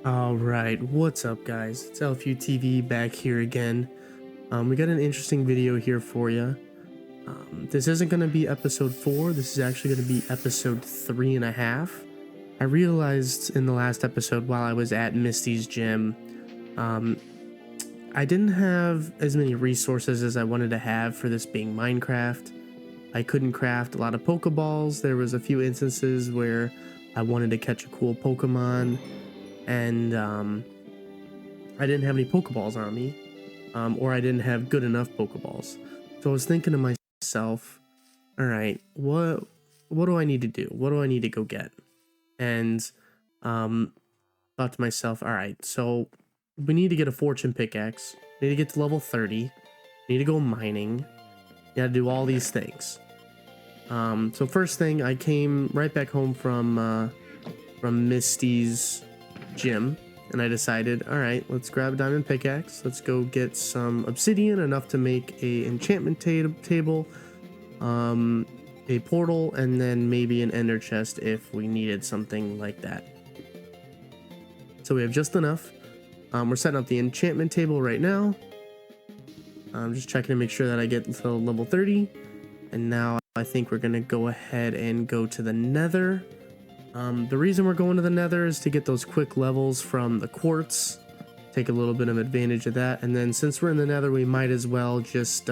All right, what's up, guys? It's LFUTV back here again. We got an interesting video here for you. This isn't going to be episode 4. This is actually going to be episode 3.5. I realized in the last episode while I was at Misty's gym, I didn't have as many resources as I wanted to have for this being Minecraft. I couldn't craft a lot of Pokeballs. There was a few instances where I wanted to catch a cool Pokemon, and I didn't have any Pokeballs on me, or I didn't have good enough Pokeballs. So I was thinking to myself, all right, what do I need to do? What do I need to go get? And thought to myself, all right, so we need to get a fortune pickaxe. We need to get to level 30. We need to go mining. You gotta do all these things. So first thing, I came right back home from Misty's gym, and I decided, all right, let's grab a diamond pickaxe. Let's go get some obsidian, enough to make a enchantment table, a portal, and then maybe an ender chest if we needed something like that. So we have just enough. We're setting up the enchantment table right now. I'm just checking to make sure that I get to level 30, and now I think we're gonna go ahead and go to the nether. The reason we're going to the nether is to get those quick levels from the quartz, take a little bit of advantage of that, and then since we're in the nether, we might as well just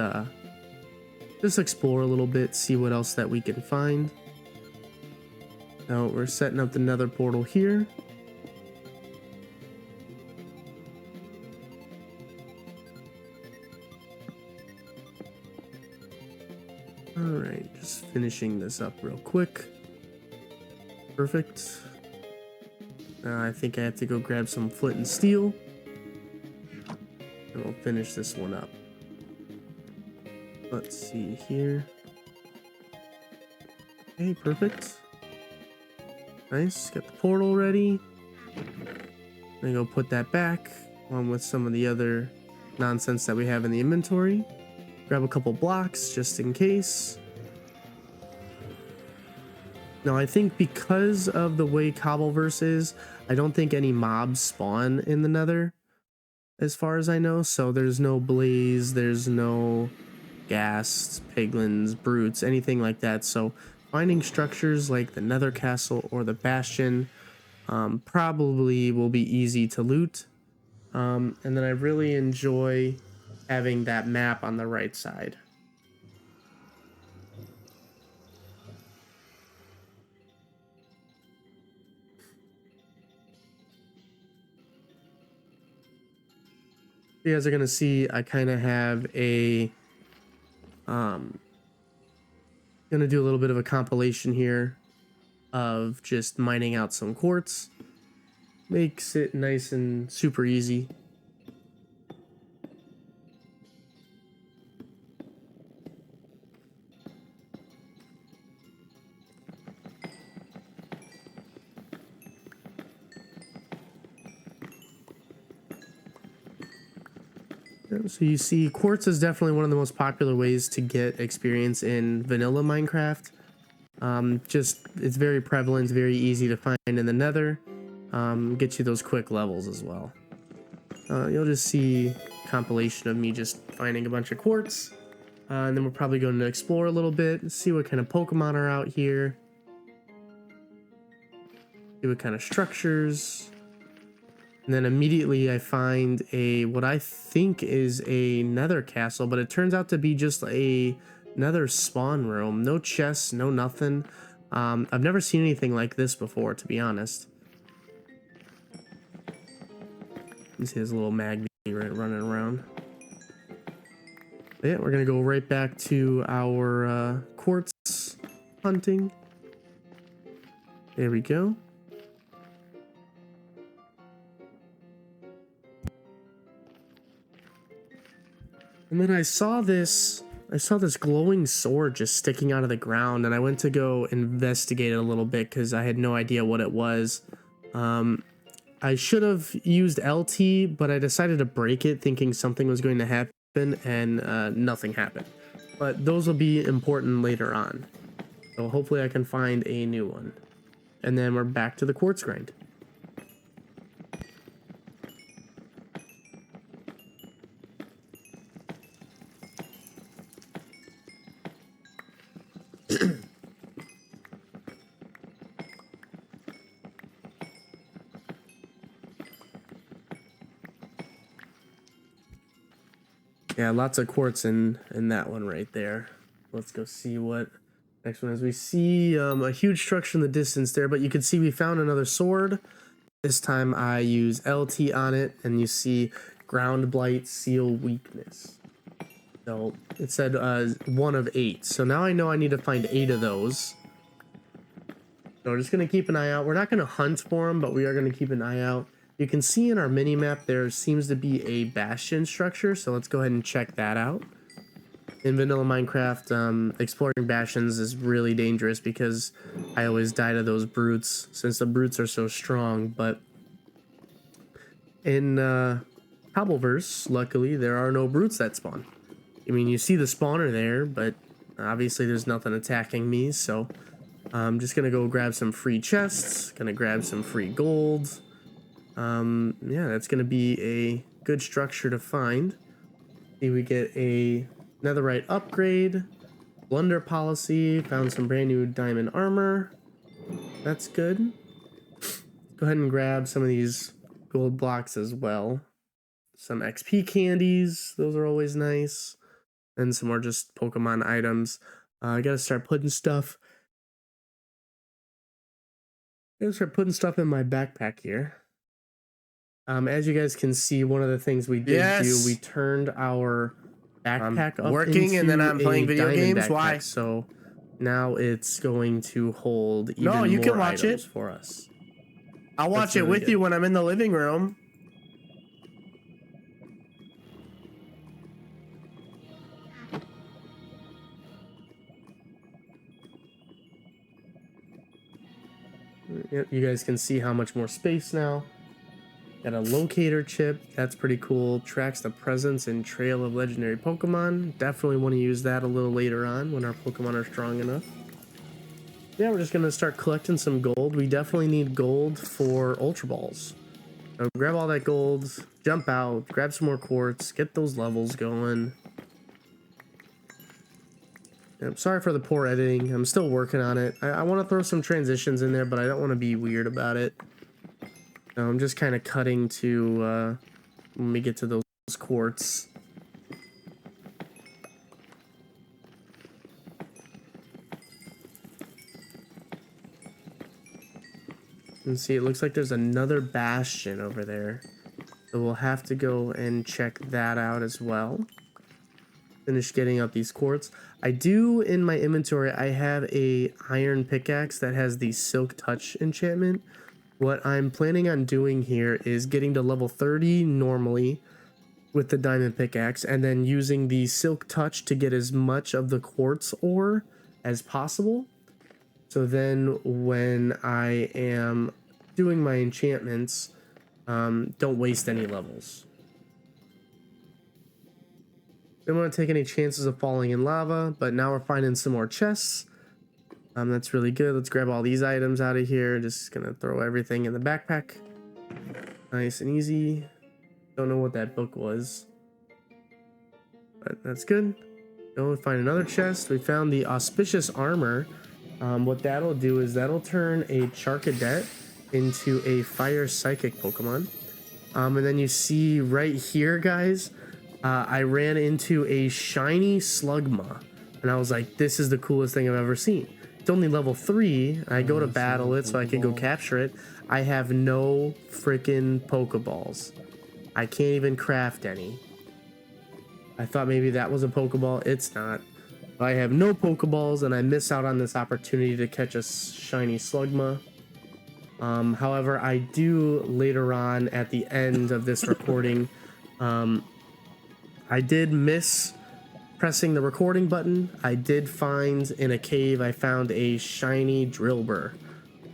explore a little bit, see what else that we can find. Now we're setting up the nether portal here. Alright, just finishing this up real quick. Perfect. I think I have to go grab some flint and steel, and we'll finish this one up. Let's see here. Okay, perfect. Nice, got the portal ready. Then go put that back, along with some of the other nonsense that we have in the inventory. Grab a couple blocks just in case. Now, I think because of the way Cobbleverse is, I don't think any mobs spawn in the nether, as far as I know. So there's no blaze, there's no ghasts, piglins, brutes, anything like that. So finding structures like the nether castle or the bastion probably will be easy to loot. And then I really enjoy having that map on the right side. You guys are gonna see I kind of have a gonna do a little bit of a compilation here of just mining out some quartz. Makes it nice and super easy. So you see, quartz is definitely one of the most popular ways to get experience in vanilla Minecraft. It's very prevalent, very easy to find in the nether. Get you those quick levels as well. You'll just see a compilation of me just finding a bunch of quartz. And then we're probably going to explore a little bit, see what kind of Pokemon are out here. See what kind of structures. And then immediately I find what I think is a nether castle, but it turns out to be just a nether spawn room. No chests, no nothing. I've never seen anything like this before, to be honest. You see this little Magby running around. But yeah, we're gonna go right back to our quartz hunting. There we go. And then I saw this glowing sword just sticking out of the ground, and I went to go investigate it a little bit because I had no idea what it was. I should have used LT, but I decided to break it thinking something was going to happen, and nothing happened. But those will be important later on. So hopefully I can find a new one. And then we're back to the quartz grind. Yeah, lots of quartz in that one right there. Let's go see what next one is. We see a huge structure in the distance there, but you can see we found another sword. This time I use LT on it, and you see ground blight, seal weakness. So it said 1 of 8. So now I know I need to find 8 of those. So we're just going to keep an eye out. We're not going to hunt for them, but we are going to keep an eye out. You can see in our mini map there seems to be a bastion structure, so let's go ahead and check that out. In vanilla Minecraft, exploring bastions is really dangerous because I always die to those brutes since the brutes are so strong. But in Cobbleverse, luckily, there are no brutes that spawn. I mean, you see the spawner there, but obviously there's nothing attacking me, so I'm just gonna go grab some free chests, gonna grab some free gold. Yeah, that's gonna be a good structure to find. See, we get a netherite upgrade, blunder policy, found some brand new diamond armor. That's good. Go ahead and grab some of these gold blocks as well. Some XP candies, those are always nice. And some more just Pokemon items. I gotta start putting stuff. I'm gonna start putting stuff in my backpack here. As you guys can see, one of the things we did do, we turned our backpack up working into and then I'm playing video games. Backpack. Why? So now it's going to hold even more you can watch items it for us. I'll watch it with you when I'm in the living room. Yep, you guys can see how much more space now. Got a locator chip. That's pretty cool. Tracks the presence and trail of legendary Pokemon. Definitely want to use that a little later on when our Pokemon are strong enough. Yeah, we're just going to start collecting some gold. We definitely need gold for Ultra Balls. So grab all that gold, jump out, grab some more quartz, get those levels going. I'm sorry for the poor editing. I'm still working on it. I want to throw some transitions in there, but I don't want to be weird about it. So I'm just kind of cutting to when we get to those quartz. And see, it looks like there's another bastion over there. So we'll have to go and check that out as well. Finish getting up these quartz. I do, in my inventory, I have a iron pickaxe that has the Silk Touch enchantment. What I'm planning on doing here is getting to level 30 normally with the diamond pickaxe, and then using the Silk Touch to get as much of the quartz ore as possible. So then when I am doing my enchantments, don't waste any levels. Don't want to take any chances of falling in lava, but now we're finding some more chests. That's really good. Let's grab all these items out of here. Just gonna throw everything in the backpack. Nice and easy. Don't know what that book was, but that's good. Go and find another chest. We found the auspicious armor. What that'll do is that'll turn a Charcadet into a fire psychic Pokemon. And then you see right here, guys, I ran into a shiny Slugma, and I was like, this is the coolest thing I've ever seen. It's only level 3. I go to battle it so I can go capture it. I have no freaking Pokeballs. I can't even craft any. I thought maybe that was a Pokeball. It's not. I have no Pokeballs, and I miss out on this opportunity to catch a shiny Slugma. However, I do later on at the end of this recording, I did miss pressing the recording button. I did find in a cave, I found a shiny Drillbur.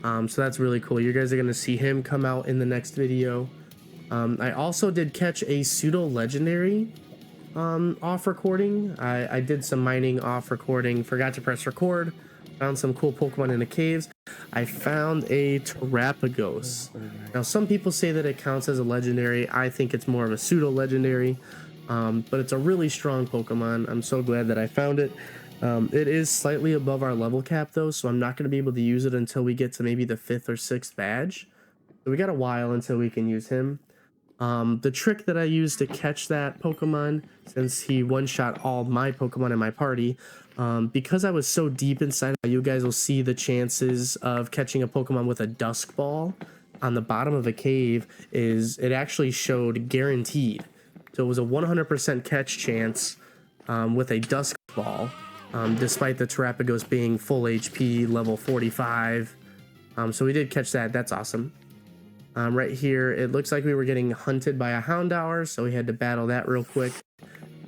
So that's really cool. You guys are going to see him come out in the next video. I also did catch a pseudo legendary off recording. I did some mining off recording, forgot to press record, found some cool Pokemon in the caves. I found a Terrapagos. Now some people say that it counts as a legendary. I think it's more of a pseudo legendary, but it's a really strong Pokemon. I'm so glad that I found it. It is slightly above our level cap though, so I'm not going to be able to use it until we get to maybe the 5th or 6th badge. So we got a while until we can use him. The trick that I used to catch that Pokemon, since he one-shot all my Pokemon in my party, because I was so deep inside, you guys will see the chances of catching a Pokemon with a Dusk Ball on the bottom of a cave it actually showed guaranteed. So it was a 100% catch chance with a Dusk Ball, despite the Terapagos being full HP, level 45. So we did catch that. That's awesome. Right here, it looks like we were getting hunted by a Houndour, so we had to battle that real quick,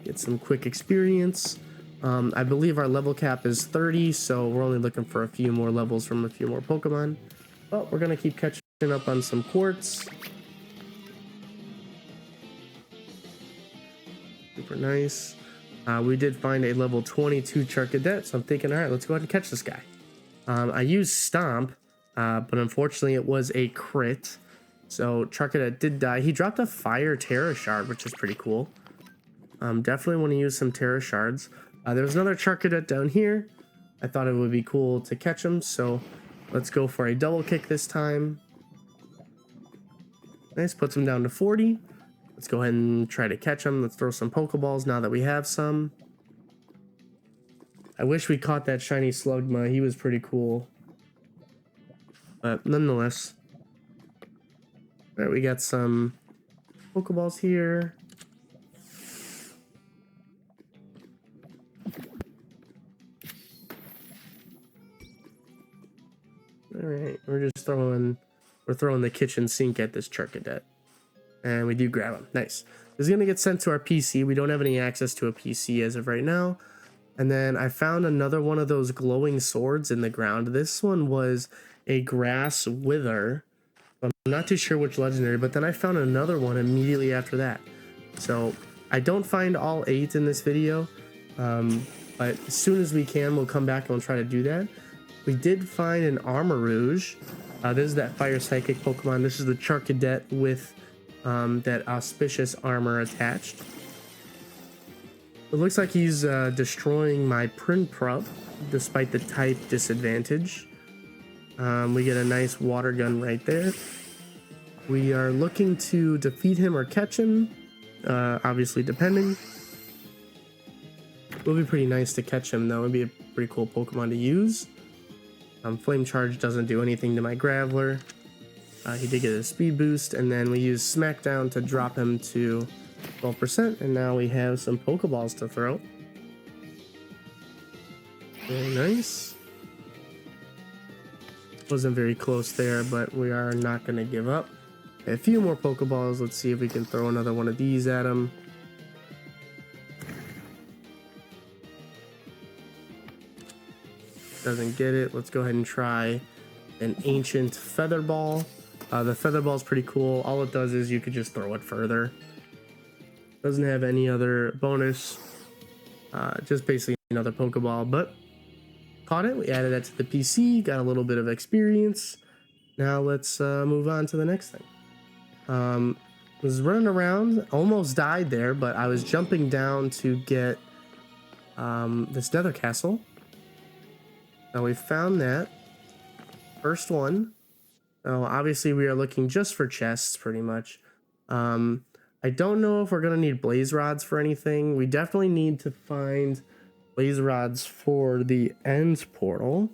get some quick experience. I believe our level cap is 30, so we're only looking for a few more levels from a few more Pokemon. But we're going to keep catching up on some quartz. Super nice. We did find a level 22 Charcadet, so I'm thinking, all right, let's go ahead and catch this guy. I used Stomp, but unfortunately it was a crit. So Charcadet did die. He dropped a Fire Terra Shard, which is pretty cool. Definitely want to use some Terra Shards. There's another Charcadet down here. I thought it would be cool to catch him, so let's go for a double kick this time. Nice, puts him down to 40. Let's go ahead and try to catch him. Let's throw some Pokeballs now that we have some. I wish we caught that shiny Slugma. He was pretty cool. But nonetheless. All right, we got some Pokeballs here. All right, we're throwing the kitchen sink at this Charcadet. And we do grab him. Nice. This is going to get sent to our PC. We don't have any access to a PC as of right now. And then I found another one of those glowing swords in the ground. This one was a Grass Wither. I'm not too sure which legendary, but then I found another one immediately after that. So I don't find all 8 in this video. But as soon as we can, we'll come back and we'll try to do that. We did find an Armarouge. This is that Fire Psychic Pokemon. This is the Charcadet with that auspicious armor attached. It looks like he's destroying my Prinplup despite the type disadvantage. We get a nice water gun right there. We are looking to defeat him or catch him, obviously depending. It would be pretty nice to catch him though. It would be a pretty cool Pokemon to use. Flame Charge doesn't do anything to my Graveler. He did get a speed boost, and then we use Smackdown to drop him to 12%, and now we have some Pokeballs to throw. Very nice. Wasn't very close there, but we are not going to give up. A few more Pokeballs. Let's see if we can throw another one of these at him. Doesn't get it. Let's go ahead and try an Ancient Feather Ball. The Feather Ball is pretty cool. All it does is you could just throw it further. Doesn't have any other bonus. Just basically another Pokeball, but caught it. We added that to the PC. Got a little bit of experience. Now let's move on to the next thing. Was running around, almost died there, but I was jumping down to get this Nether Castle. Now we found that first one. So obviously we are looking just for chests pretty much. I don't know if we're gonna need blaze rods for anything. We definitely need to find blaze rods for the ends portal.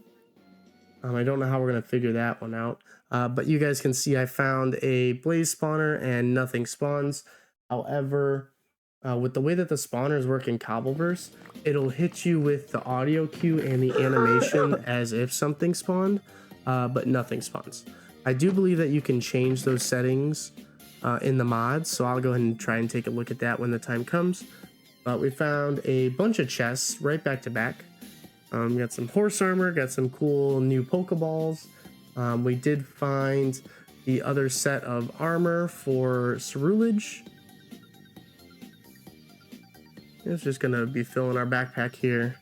I don't know how we're gonna figure that one out. But you guys can see I found a blaze spawner and nothing spawns. However, with the way that the spawners work in Cobbleverse, it'll hit you with the audio cue and the animation as if something spawned, but nothing spawns. I do believe that you can change those settings in the mods, so I'll go ahead and try and take a look at that when the time comes. But we found a bunch of chests right back to back. Got some horse armor, got some cool new Pokeballs. We did find the other set of armor for Cerulege. It's just gonna be filling our backpack here.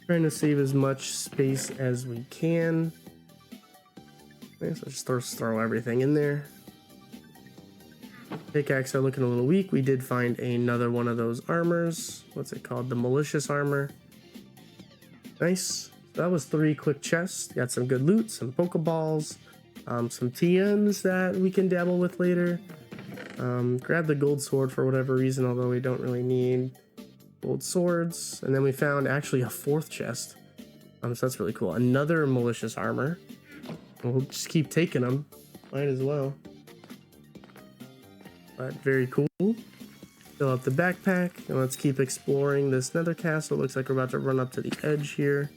Trying to save as much space as we can. Okay, so just throw everything in there. Pickaxe are looking a little weak. We did find another one of those armors. What's it called? The Malicious Armor. Nice. So that was 3 quick chests. Got some good loot, some Pokeballs, some TMs that we can dabble with later. Grab the gold sword for whatever reason, although we don't really need gold swords. And then we found actually a 4th chest. So that's really cool. Another malicious armor. We'll just keep taking them. Might as well. But very cool. Fill up the backpack, and let's keep exploring this nether castle. Looks like we're about to run up to the edge here.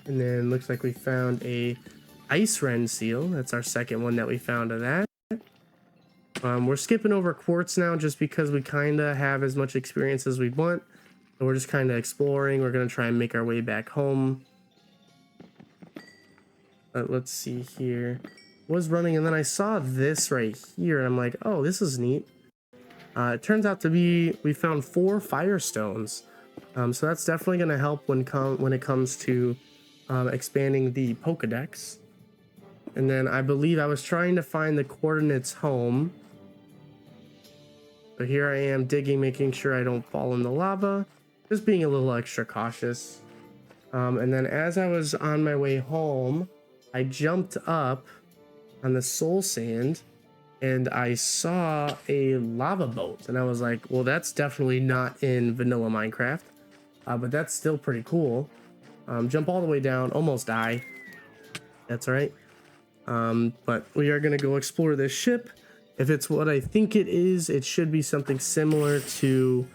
And then looks like we found a ice wren seal. That's our second one that we found of that. We're skipping over quartz now just because we kind of have as much experience as we want. So we're just kind of exploring. We're going to try and make our way back home. But let's see here. Was running, and then I saw this right here, and I'm like, oh, this is neat. It turns out to be, we found 4 firestones. So that's definitely going to help when it comes to expanding the Pokedex. And then I believe I was trying to find the coordinates home. So here I am digging, making sure I don't fall in the lava. Just being a little extra cautious. And then as I was on my way home, I jumped up on the soul sand and I saw a lava boat. And I was like, well, that's definitely not in vanilla Minecraft. But that's still pretty cool. Jump all the way down, almost die. That's right. But we are going to go explore this ship. If it's what I think it is, it should be something similar to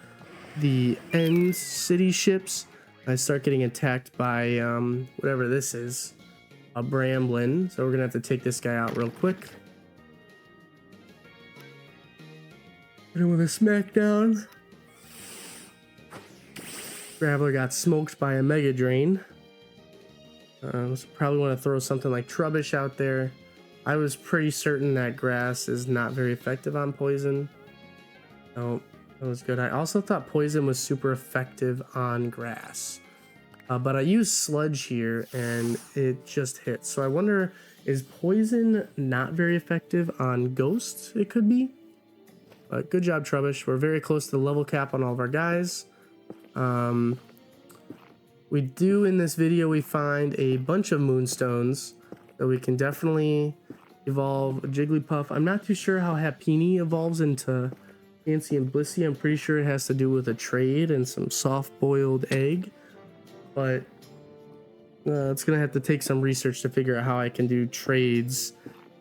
the End City ships. I start getting attacked by whatever this is, a Bramblin. So we're going to have to take this guy out real quick. Hit him with a smackdown. Graveler got smoked by a Mega Drain. So probably want to throw something like Trubbish out there. I was pretty certain that grass is not very effective on poison. Oh, that was good. I also thought poison was super effective on grass. But I used sludge here and it just hit. So I wonder, is poison not very effective on ghosts? It could be. But good job, Trubbish. We're very close to the level cap on all of our guys. We do in this video, we find a bunch of moonstones. So we can definitely evolve a Jigglypuff. I'm not too sure how Happiny evolves into Fancy and Blissey. I'm pretty sure it has to do with a trade and some soft-boiled egg. But it's going to have to take some research to figure out how I can do trades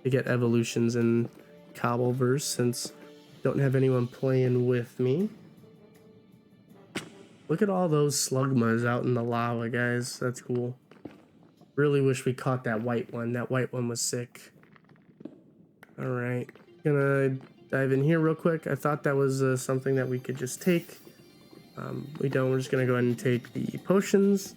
to get evolutions in Cobbleverse, since I don't have anyone playing with me. Look at all those slugmas out in the lava, guys. That's cool. Really wish we caught that white one. That white one was sick. Alright. Gonna dive in here real quick. I thought that was something that we could just take. We don't. We're just gonna go ahead and take the potions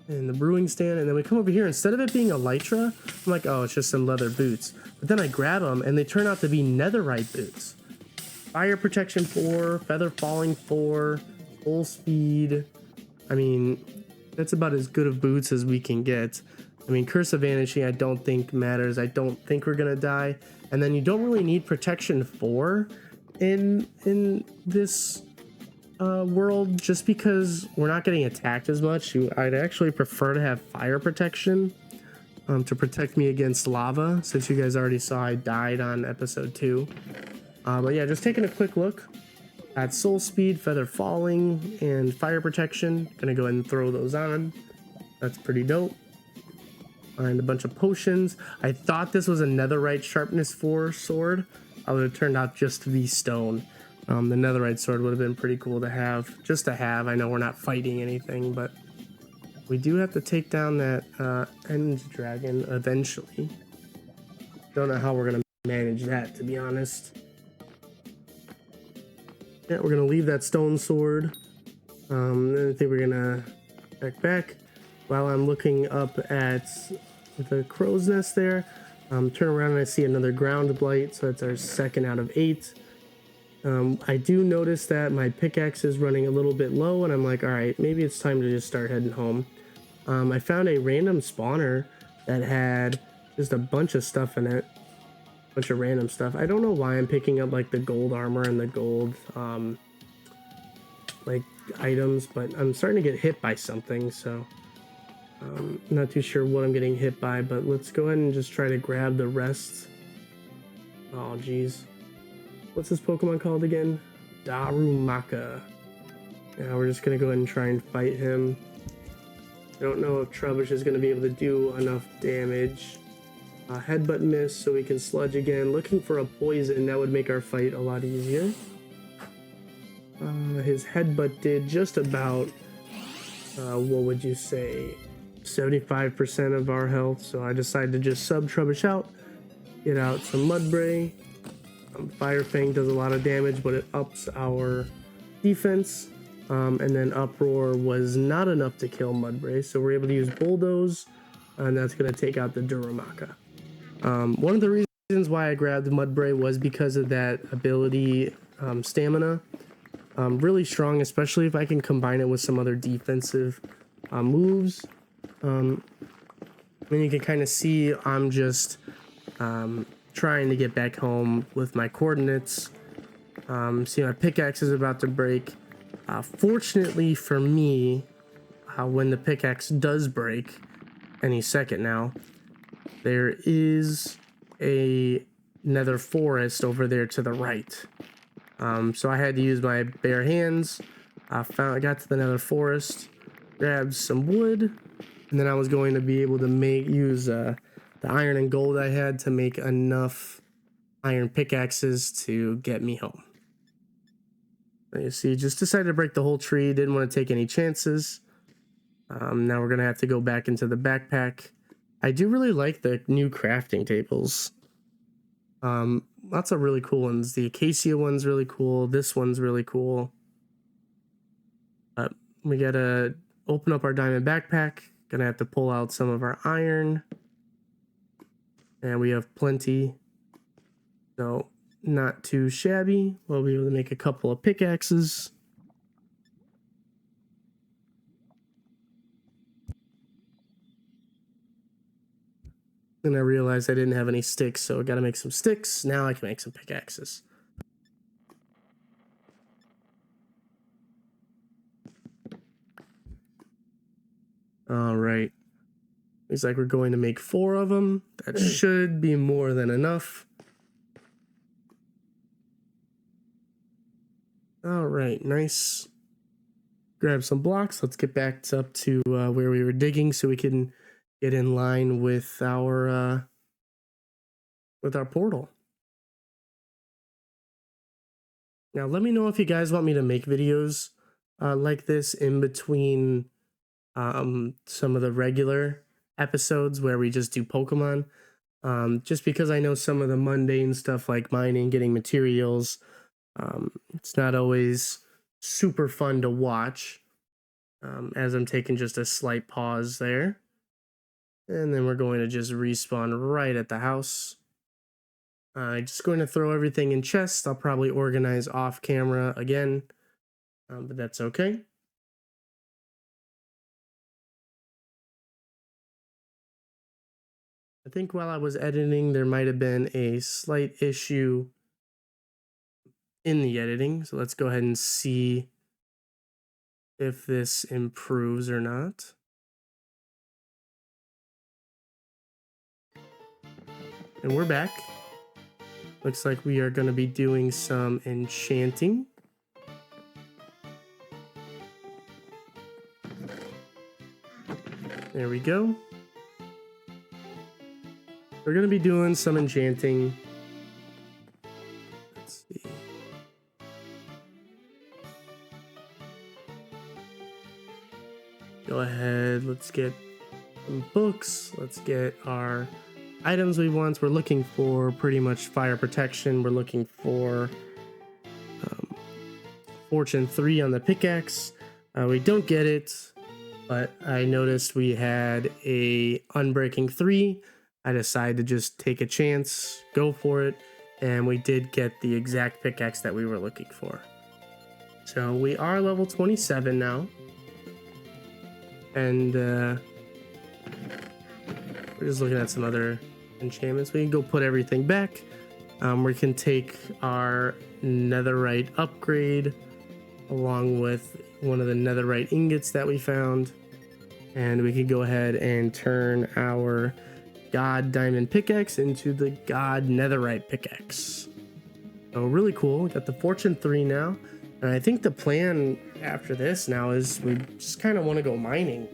and the brewing stand, and then we come over here. Instead of it being Elytra, I'm like, oh, it's just some leather boots. But then I grab them and they turn out to be netherite boots. Fire protection 4, feather falling 4, full speed. I mean, that's about as good of boots as we can get. I mean, Curse of Vanishing I don't think matters. I don't think we're gonna die. And then you don't really need protection 4 in this world, just because we're not getting attacked as much. I'd actually prefer to have fire protection to protect me against lava, since you guys already saw I died on episode 2. But yeah, just taking a quick look at soul speed, feather falling, and fire protection. Gonna go ahead and throw those on. That's pretty dope. And a bunch of potions. I thought this was a netherite sharpness 4 sword. I would have turned out just to be stone. The netherite sword would have been pretty cool to have. Just to have. I know we're not fighting anything, but we do have to take down that end dragon eventually. Don't know how we're gonna manage that, to be honest. Yeah, we're gonna leave that stone sword. Then I think we're gonna check back while I'm looking up at the crow's nest there. Turn around and I see another ground blight, so that's our 2nd out of 8. I do notice that my pickaxe is running a little bit low, and I'm like, all right, maybe it's time to just start heading home. I found a random spawner that had just a bunch of stuff in it. Bunch of random stuff. I don't know why I'm picking up like the gold armor and the gold like items, but I'm starting to get hit by something, so not too sure what I'm getting hit by, but let's go ahead and just try to grab the rest Oh, geez. What's this Pokemon called again? Darumaka. Now we're just gonna go ahead and try and fight him. I don't know if Trubbish is gonna be able to do enough damage. Headbutt miss, so we can sludge again. Looking for a poison, that would make our fight a lot easier. His headbutt did just about, what would you say, 75% of our health, so I decided to just sub Trubbish out, get out some Mudbray. Fire Fang does a lot of damage, but it ups our defense. And then Uproar was not enough to kill Mudbray, so we're able to use Bulldoze, and that's going to take out the Duramaka. One of the reasons why I grabbed Mudbray was because of that ability, Stamina. Really strong, especially if I can combine it with some other defensive moves. And you can kind of see I'm just trying to get back home with my coordinates. See, my pickaxe is about to break. Fortunately for me, when the pickaxe does break any second now, there is a nether forest over there to the right. So I had to use my bare hands. I got to the nether forest, grabbed some wood, and then I was going to be able to use the iron and gold I had to make enough iron pickaxes to get me home. You see, just decided to break the whole tree. Didn't want to take any chances. Now we're going to have to go back into the backpack. I do really like the new crafting tables. Lots of really cool ones. The acacia one's really cool. This one's really cool. We got to open up our diamond backpack. Going to have to pull out some of our iron. And we have plenty. So not too shabby. We'll be able to make a couple of pickaxes. And I realized I didn't have any sticks, so I got to make some sticks. Now I can make some pickaxes. All right. Looks like we're going to make 4 of them. That should be more than enough. All right, nice. Grab some blocks. Let's get back up to where we were digging so we can get in line with our portal. Now, let me know if you guys want me to make videos like this in between some of the regular episodes where we just do Pokemon. Just because I know some of the mundane stuff like mining, getting materials, it's not always super fun to watch, as I'm taking just a slight pause there. And then we're going to just respawn right at the house. Just going to throw everything in chests. I'll probably organize off camera again, but that's okay. I think while I was editing, there might have been a slight issue in the editing. So let's go ahead and see if this improves or not. And we're back. Looks like we are going to be doing some enchanting. There we go. We're going to be doing some enchanting. Let's see. Go ahead. Let's get some books. Let's get our items we want. We're looking for pretty much fire protection. We're looking for Fortune 3 on the pickaxe. We don't get it, but I noticed we had a Unbreaking 3. I decided to just take a chance, go for it, and we did get the exact pickaxe that we were looking for. So we are level 27 now. And we're just looking at some other enchantments. We can go put everything back. We can take our netherite upgrade along with one of the netherite ingots that we found, and we can go ahead and turn our God Diamond pickaxe into the God Netherite pickaxe. So really cool. We got the Fortune 3 now. And I think the plan after this now is we just kind of want to go mining,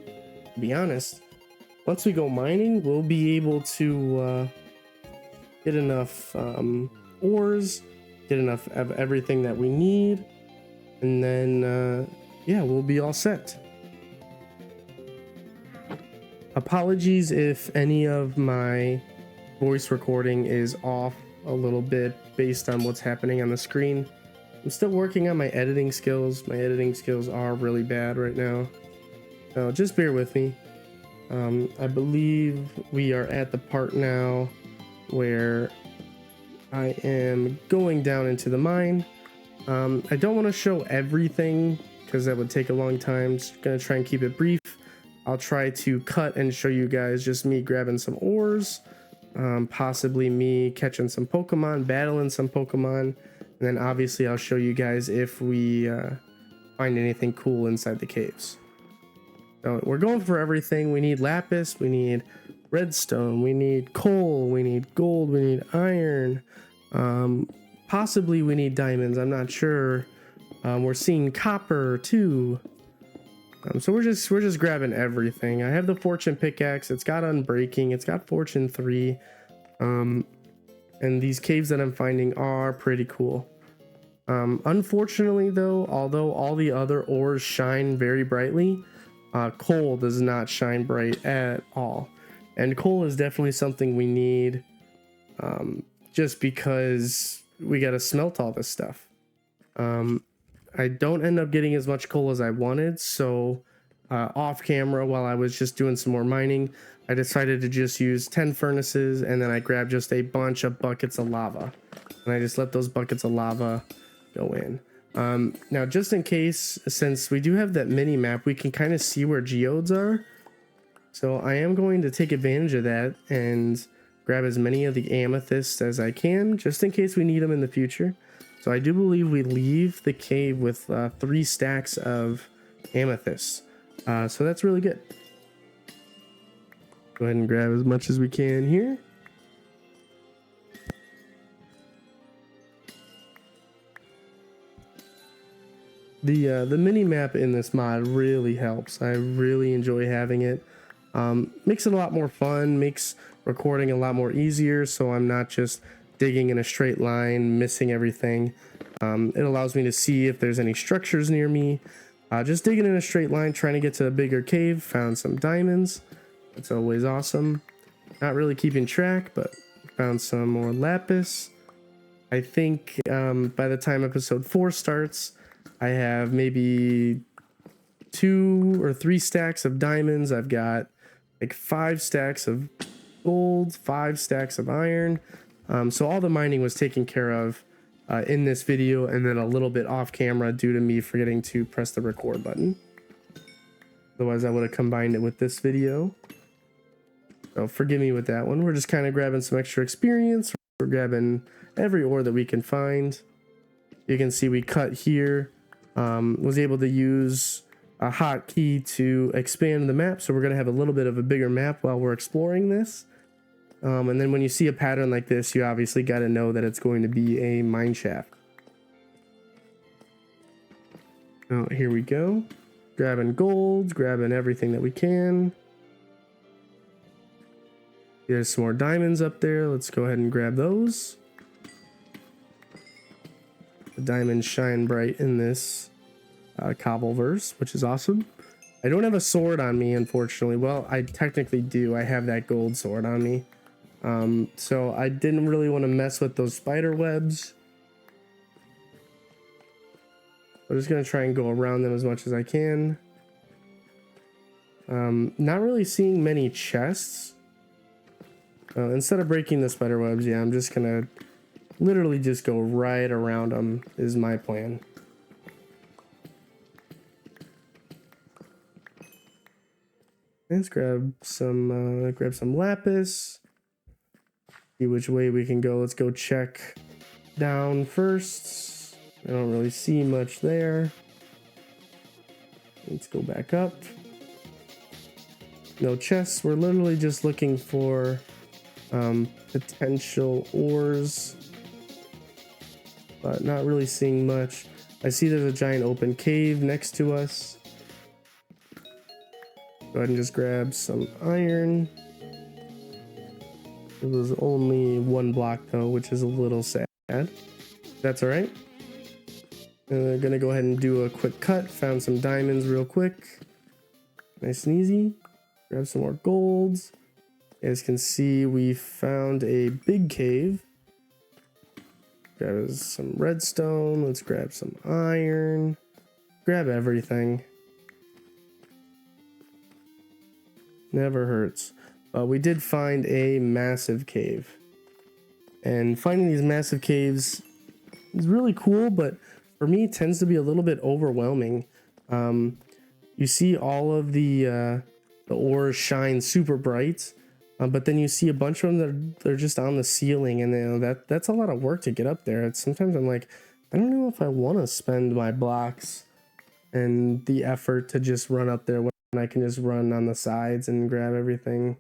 to be honest. Once we go mining, we'll be able to get enough ores, get enough of everything that we need, and then yeah, we'll be all set. Apologies if any of my voice recording is off a little bit based on what's happening on the screen. I'm still working on my editing skills. My editing skills are really bad right now, so just bear with me. I believe we are at the part now where I am going down into the mine. I don't want to show everything because that would take a long time. Just gonna try and keep it brief. I'll try to cut and show you guys just me grabbing some ores, possibly me catching some Pokemon, battling some Pokemon, and then obviously I'll show you guys if we find anything cool inside the caves. So we're going for everything. We need lapis, we need redstone, we need coal, we need gold, we need iron, possibly we need diamonds, I'm not sure. We're seeing copper too. So we're just grabbing everything. I have the Fortune pickaxe. It's got Unbreaking. It's got Fortune 3. And these caves that I'm finding are pretty cool. Unfortunately though, although all the other ores shine very brightly, coal does not shine bright at all. And coal is definitely something we need, just because we got to smelt all this stuff. I don't end up getting as much coal as I wanted, so off camera while I was just doing some more mining, I decided to just use 10 furnaces, and then I grabbed just a bunch of buckets of lava, and I just let those buckets of lava go in. Now just in case, since we do have that mini map, we can kind of see where geodes are, so I am going to take advantage of that and grab as many of the amethysts as I can, just in case we need them in the future. So I do believe we leave the cave with 3 stacks of amethysts. So that's really good. Go ahead and grab as much as we can here. The mini map in this mod really helps. I really enjoy having it. Makes it a lot more fun, makes recording a lot more easier, so I'm not just digging in a straight line, missing everything. It allows me to see if there's any structures near me. Just digging in a straight line, trying to get to a bigger cave. Found some diamonds. That's always awesome. Not really keeping track, but found some more lapis. I think by the time episode 4 starts, I have maybe 2 or 3 stacks of diamonds. I've got like 5 stacks of gold, 5 stacks of iron. So all the mining was taken care of in this video, and then a little bit off camera due to me forgetting to press the record button. Otherwise I would have combined it with this video. So forgive me with that one. We're just kind of grabbing some extra experience. We're grabbing every ore that we can find. You can see we cut here. Was able to use a hotkey to expand the map, so we're going to have a little bit of a bigger map while we're exploring this. And then when you see a pattern like this, you obviously got to know that it's going to be a mine shaft. Oh, here we go. Grabbing gold, grabbing everything that we can. There's some more diamonds up there. Let's go ahead and grab those. The diamonds shine bright in this Cobbleverse, which is awesome. I don't have a sword on me, unfortunately. Well, I technically do. I have that gold sword on me. So I didn't really want to mess with those spider webs. I'm just going to try and go around them as much as I can. Not really seeing many chests. Instead of breaking the spider webs, yeah, I'm just going to literally just go right around them is my plan. Let's grab some lapis. See which way we can go. Let's go check down first. I don't really see much there. Let's go back up. No chests. We're literally just looking for potential ores, but not really seeing much. I see there's a giant open cave next to us. Go ahead and just grab some iron. It was only one block though, which is a little sad. That's all right. Gonna go ahead and do a quick cut. Found some diamonds real quick. Nice and easy. Grab some more golds. As you can see, we found a big cave. Grab some redstone. Let's grab some iron. Grab everything. Never hurts. We did find a massive cave. And finding these massive caves is really cool, but for me it tends to be a little bit overwhelming. You see all of the ores shine super bright, but then you see a bunch of them that they're just on the ceiling, and that's a lot of work to get up there. Sometimes I'm like, I don't know if I want to spend my blocks and the effort to just run up there when I can just run on the sides and grab everything.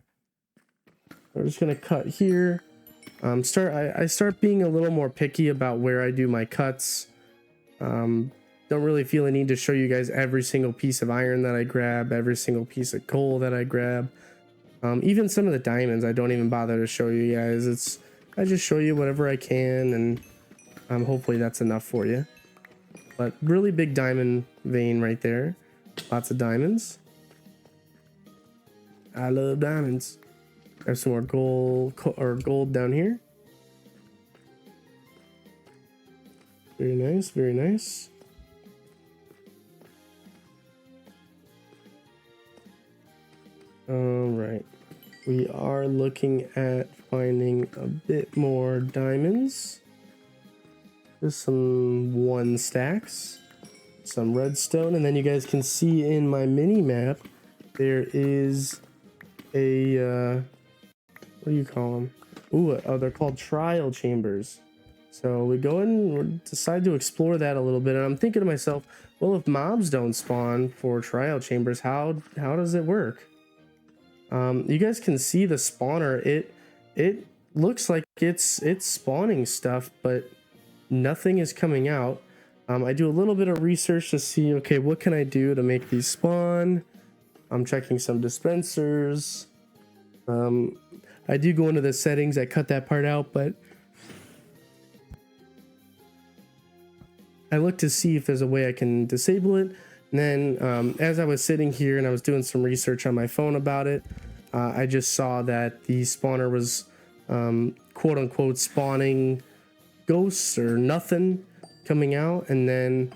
We're just gonna cut here. I start being a little more picky about where I do my cuts. Don't really feel a need to show you guys every single piece of iron that I grab, every single piece of coal that I grab. Even some of the diamonds I don't even bother to show you guys. I just show you whatever I can, and hopefully that's enough for you. But really big diamond vein right there. Lots of diamonds. I love diamonds. Have some more gold down here. Very nice, very nice. All right, we are looking at finding a bit more diamonds. Just some 1 stacks, some redstone, and then you guys can see in my mini map there is a what do you call them? Ooh, they're called trial chambers. So we go and decide to explore that a little bit, and I'm thinking to myself, well, if mobs don't spawn for trial chambers, how does it work? You guys can see the spawner. It looks like it's spawning stuff, but nothing is coming out. I do a little bit of research to see, okay, what can I do to make these spawn? I'm checking some dispensers. I do go into the settings. I cut that part out, but I look to see if there's a way I can disable it. And then as I was sitting here and I was doing some research on my phone about it, I just saw that the spawner was quote unquote spawning ghosts or nothing coming out. And then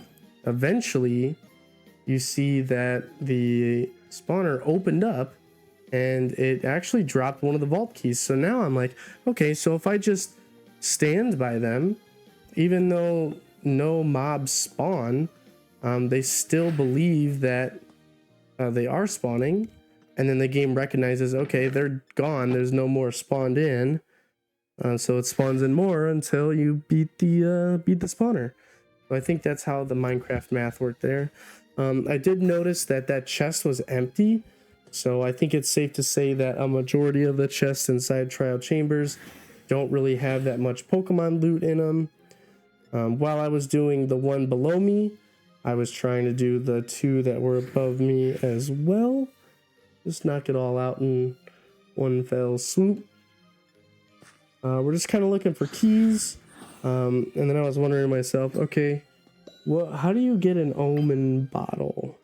eventually you see that the spawner opened up and it actually dropped one of the vault keys. So now I'm like, okay, so if I just stand by them, even though no mobs spawn, they still believe that they are spawning, and then the game recognizes, okay, they're gone, there's no more spawned in, so it spawns in more until you beat the spawner. So I think that's how the Minecraft math worked there. I did notice that chest was empty, so I think it's safe to say that a majority of the chests inside trial chambers don't really have that much Pokemon loot in them. While I was doing the one below me, I was trying to do the 2 that were above me as well. Just knock it all out in one fell swoop. We're just kind of looking for keys. And then I was wondering to myself, okay, well, how do you get an omen bottle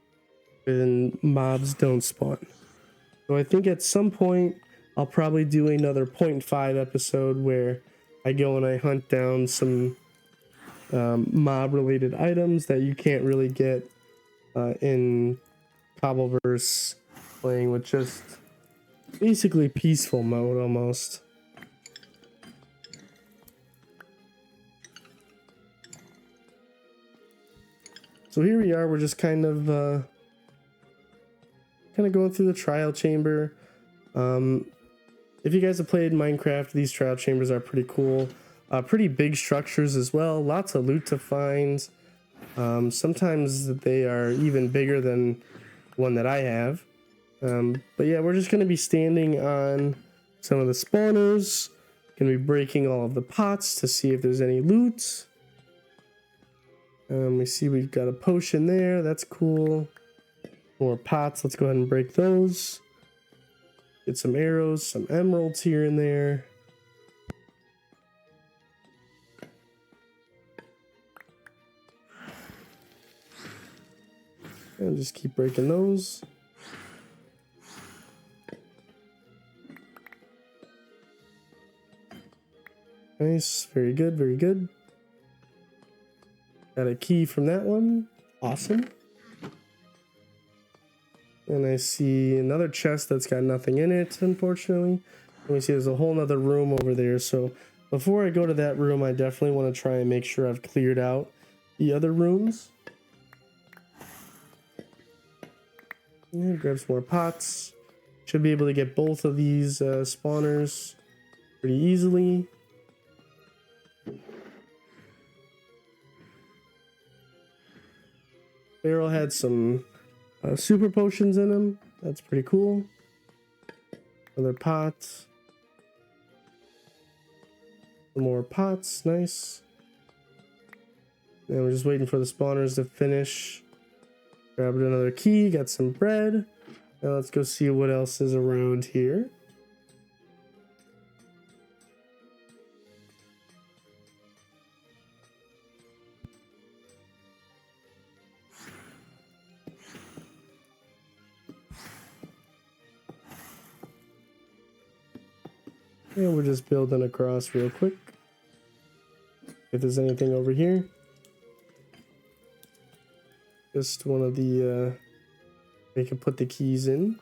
when mobs don't spawn? So I think at some point I'll probably do another 0.5 episode where I go and I hunt down some mob related items that you can't really get in Cobbleverse, playing with just basically peaceful mode almost. So here we are, we're just kind of going through the trial chamber. If you guys have played Minecraft, these trial chambers are pretty cool. Pretty big structures as well, lots of loot to find. Sometimes they are even bigger than one that I have. But yeah, we're just going to be standing on some of the spawners. Gonna be breaking all of the pots to see if there's any loot. We see we've got a potion there. That's cool. More pots. Let's go ahead and break those. Get some arrows, some emeralds here and there. And just keep breaking those. Nice. Very good. Very good. Got a key from that one. Awesome. And I see another chest that's got nothing in it, unfortunately. And we see there's a whole nother room over there. So before I go to that room, I definitely want to try and make sure I've cleared out the other rooms. And grab some more pots. Should be able to get both of these spawners pretty easily. Barrel had some super potions in them. That's pretty cool. Another pot. Some more pots. Nice. And we're just waiting for the spawners to finish. Grabbed another key. Got some bread. Now let's go see what else is around here. And we're just building across real quick. If there's anything over here. Just one of the, we can put the keys in.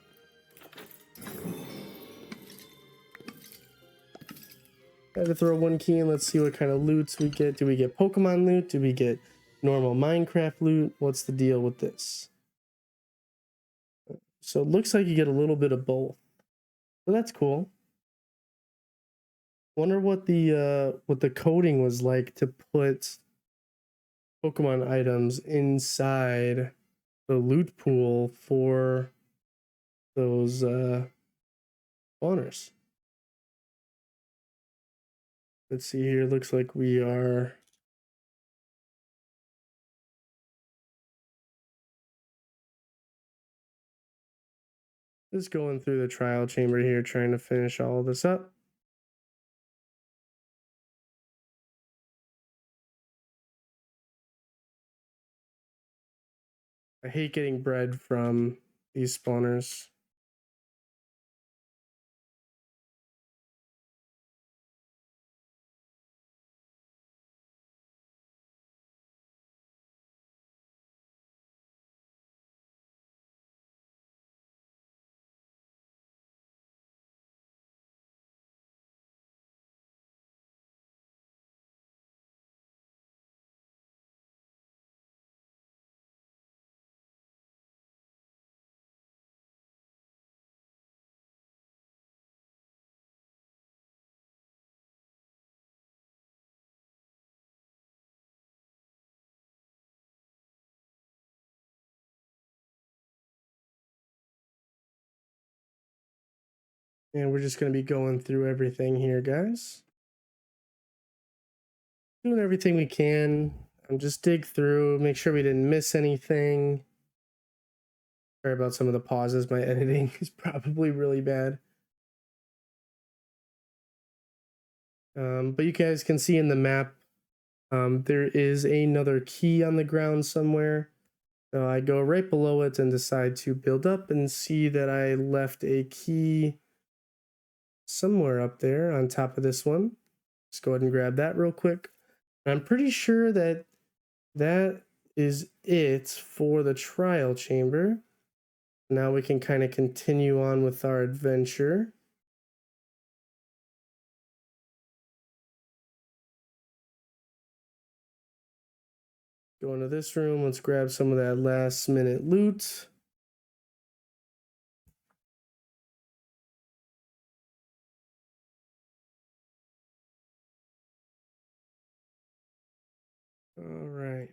Got to throw one key in. Let's see what kind of loots we get. Do we get Pokemon loot? Do we get normal Minecraft loot? What's the deal with this? So it looks like you get a little bit of both. So that's cool. Wonder what the coding was like to put Pokemon items inside the loot pool for those spawners. Let's see here. Looks like we are just going through the trial chamber here, trying to finish all of this up. I hate getting bread from these spawners. And we're just going to be going through everything here, guys. Doing everything we can. Just dig through, make sure we didn't miss anything. Sorry about some of the pauses. My editing is probably really bad. But you guys can see in the map, there is another key on the ground somewhere. So I go right below it and decide to build up and see that I left a key somewhere up there on top of this one. Just go ahead and grab that real quick. I'm pretty sure that that is it for the trial chamber. Now we can kind of continue on with our adventure. Go into this room. Let's grab some of that last minute loot. All right.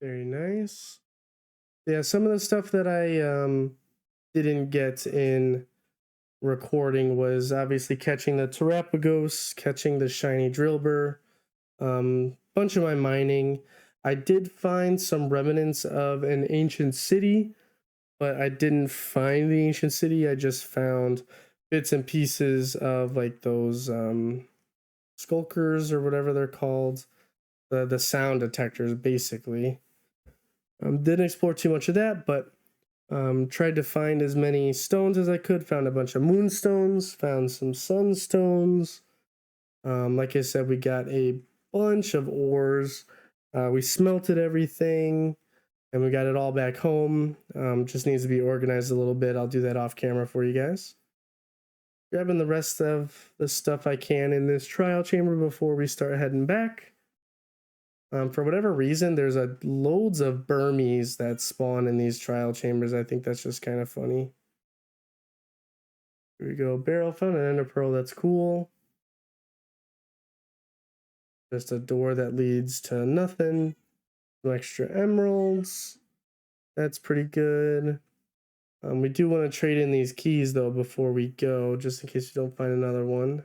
Very nice. Yeah, some of the stuff that I didn't get in recording was obviously catching the Terapagos, catching the shiny Drillbur, bunch of my mining. I did find some remnants of an ancient city, but I didn't find the ancient city. I just found bits and pieces of like those skulkers or whatever they're called, the sound detectors basically. Didn't explore too much of that, but tried to find as many stones as I could. Found a bunch of moonstones, found some sunstones. Like I said, we got a bunch of ores. We smelted everything and we got it all back home. Just needs to be organized a little bit. I'll do that off camera for you guys. Grabbing the rest of the stuff I can in this trial chamber before we start heading back. For whatever reason, there's loads of Burmese that spawn in these trial chambers. I think that's just kind of funny. Here we go. Barrel found an ender pearl. That's cool. Just a door that leads to nothing. Some extra emeralds. That's pretty good. We do want to trade in these keys though before we go, just in case you don't find another one.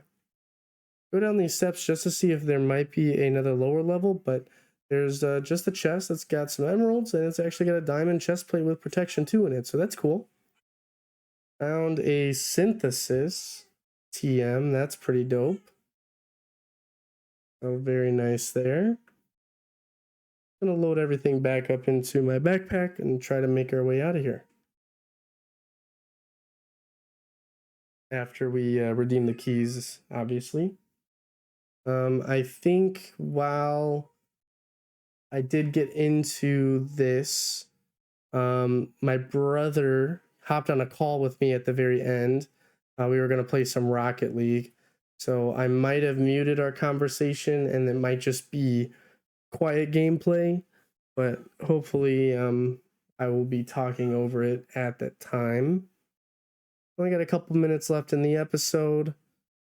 Go down these steps just to see if there might be another lower level, but there's just a chest that's got some emeralds, and it's actually got a diamond chest plate with protection too in it, so that's cool. Found a synthesis TM, that's pretty dope. Oh, very nice there. Gonna load everything back up into my backpack and try to make our way out of here. After we redeem the keys, obviously. I think while I did get into this, my brother hopped on a call with me at the very end. We were going to play some Rocket League. So I might have muted our conversation and it might just be quiet gameplay, but hopefully I will be talking over it at that time. Only got a couple minutes left in the episode.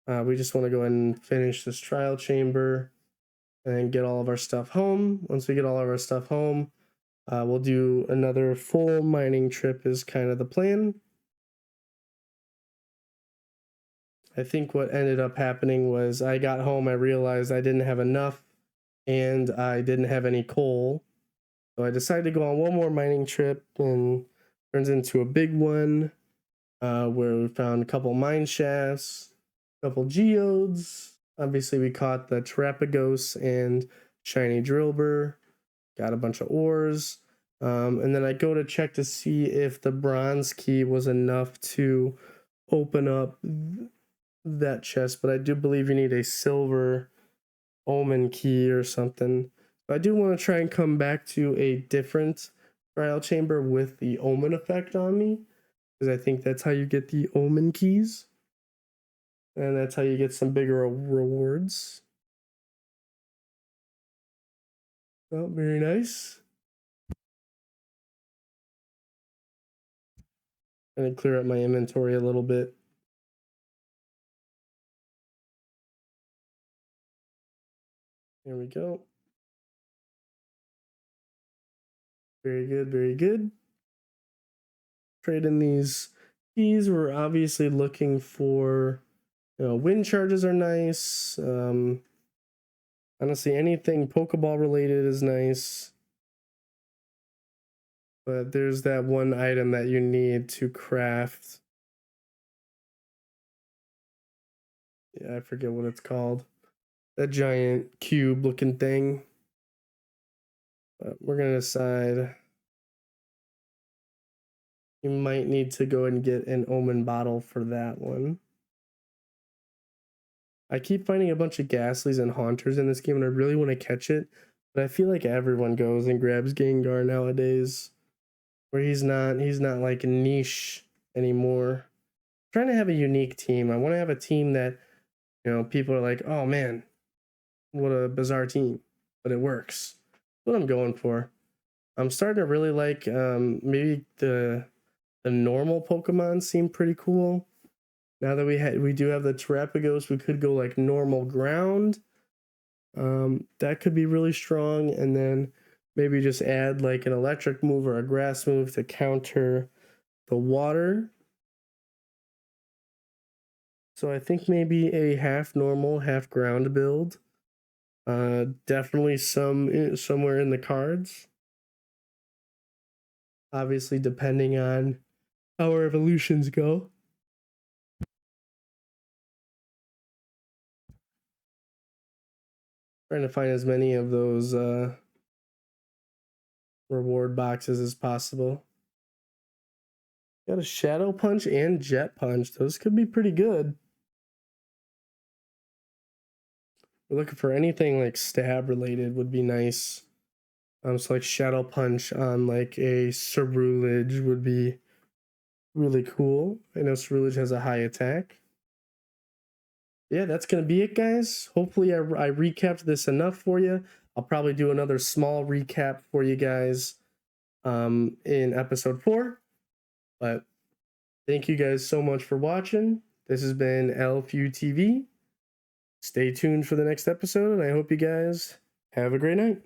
We just want to go ahead and finish this trial chamber and get all of our stuff home. Once we get all of our stuff home, we'll do another full mining trip is kind of the plan. I think what ended up happening was I got home, I realized I didn't have enough and I didn't have any coal. So I decided to go on one more mining trip, and turns into a big one where we found a couple mine shafts, a couple geodes. Obviously we caught the Terapagos and shiny Drillbur, got a bunch of ores. And then I go to check to see if the bronze key was enough to open up that chest, but I do believe you need a silver omen key or something. But I do want to try and come back to a different trial chamber with the omen effect on me, because I think that's how you get the omen keys, and that's how you get some bigger rewards. Oh, very nice. I'm gonna clear up my inventory a little bit. There we go. Very good, very good. Trade in these keys. We're obviously looking for, wind charges are nice. Honestly, anything Pokeball related is nice. But there's that one item that you need to craft. Yeah, I forget what it's called. That giant cube looking thing. But we're going to decide. You might need to go and get an omen bottle for that one. I keep finding a bunch of Ghastlies and Haunters in this game, and I really want to catch it. But I feel like everyone goes and grabs Gengar nowadays, where he's not like a niche anymore. I'm trying to have a unique team. I want to have a team that, people are like, oh man, what a bizarre team, but it works. That's what I'm going for. I'm starting to really like maybe the normal Pokemon seem pretty cool. Now that we do have the Terapagos, we could go like normal ground. That could be really strong, and then Maybe just add like an electric move or a grass move to counter the water. So I think maybe a half normal, half ground build. Definitely somewhere in the cards. Obviously, depending on how our evolutions go. Trying to find as many of those reward boxes as possible. Got a Shadow Punch and Jet Punch. Those could be pretty good. We're looking for anything like stab related would be nice. So like Shadow Punch on like a Cerulege would be really cool. I know Cerulege has a high attack. Yeah, that's going to be it, guys. Hopefully I recapped this enough for you. I'll probably do another small recap for you guys in episode 4. But thank you guys so much for watching. This has been LFU TV. Stay tuned for the next episode, and I hope you guys have a great night.